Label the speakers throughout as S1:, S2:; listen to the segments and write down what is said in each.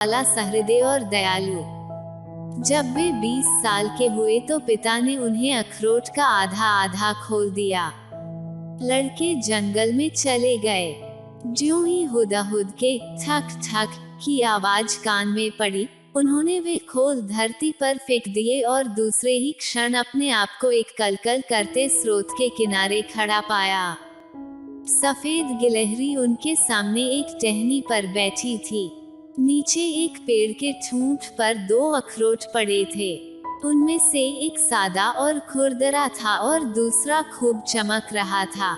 S1: वाला सहृदय और दयालु। जब वे 20 साल के हुए तो पिता ने उन्हें अखरोट का आधा आधा खोल दिया। लड़के जंगल में चले गए। ज्यों ही हुदहुद के ठक ठक की आवाज कान में पड़ी, उन्होंने वे खोल धरती पर फेंक दिए और दूसरे ही क्षण अपने आप को एक कलकल करते स्रोत के किनारे खड़ा पाया। सफेद गिलहरी उनके सामने एक टहनी पर बैठी थी। नीचे एक पेड़ के ठूंठ पर 2 अखरोट पड़े थे। उनमें से एक सादा और खुरदरा था और दूसरा खूब चमक रहा था।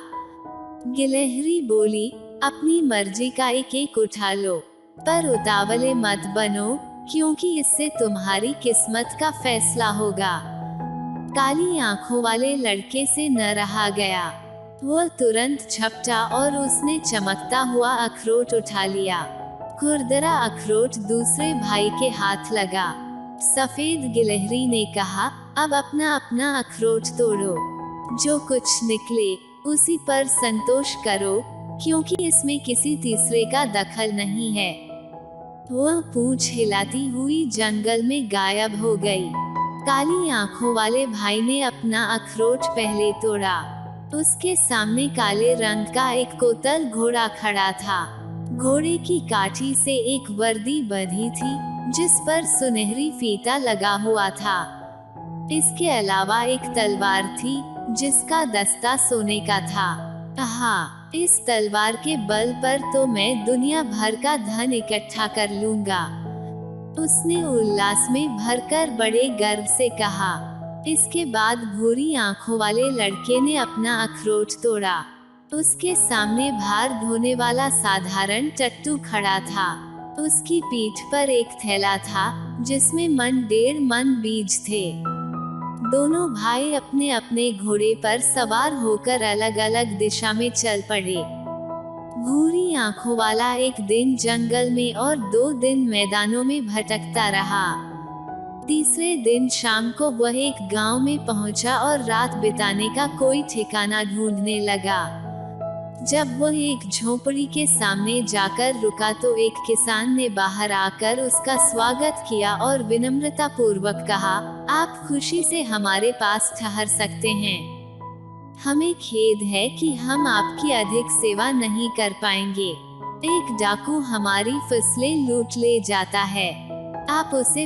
S1: गिलहरी बोली, अपनी मर्जी का एक एक उठा लो, पर उतावले मत बनो, क्योंकि इससे तुम्हारी किस्मत का फैसला होगा। काली आंखों वाले लड़के से न रहा गया। वह तुरंत झपटा और उसने चमकता हुआ अखरोट उठा लिया। खुरदरा अखरोट दूसरे भाई के हाथ लगा। सफेद गिलहरी ने कहा, अब अपना अपना अखरोट तोड़ो, जो कुछ निकले उसी पर संतोष करो, क्योंकि इसमें किसी तीसरे का दखल नहीं है। वह पूंछ हिलाती हुई जंगल में गायब हो गई। काली आंखों वाले भाई ने अपना अखरोट पहले तोड़ा। उसके सामने काले रंग का एक कोतल घोड़ा खड़ा था। घोड़े की काठी से एक वर्दी बंधी थी, जिस पर सुनहरी फीता लगा हुआ था। इसके अलावा एक तलवार थी, जिसका दस्ता सोने का था। हाँ, इस तलवार के बल पर तो मैं दुनिया भर का धन इकट्ठा कर लूंगा, उसने उल्लास में भरकर बड़े गर्व से कहा। इसके बाद भूरी आंखों वाले लड़के ने अपना अखरोट तोड़ा। उसके सामने भार ढोने वाला साधारण टट्टू खड़ा था। उसकी पीठ पर एक थैला था, जिसमें 1.5 मन बीज थे। दोनों भाई अपने अपने घोड़े पर सवार होकर अलग अलग दिशा में चल पड़े। भूरी आंखों वाला एक दिन जंगल में और 2 दिन मैदानों में भटकता रहा। तीसरे दिन शाम को वह एक गांव में पहुंचा और रात बिताने का कोई ठिकाना ढूंढने लगा। जब वह एक झोपड़ी के सामने जाकर रुका तो एक किसान ने बाहर आकर उसका स्वागत किया और विनम्रता पूर्वक कहा, आप खुशी से हमारे पास ठहर सकते हैं। हमें खेद है कि हम आपकी अधिक सेवा नहीं कर पाएंगे। एक डाकू हमारी फसलें लूट ले जाता है। आप उसे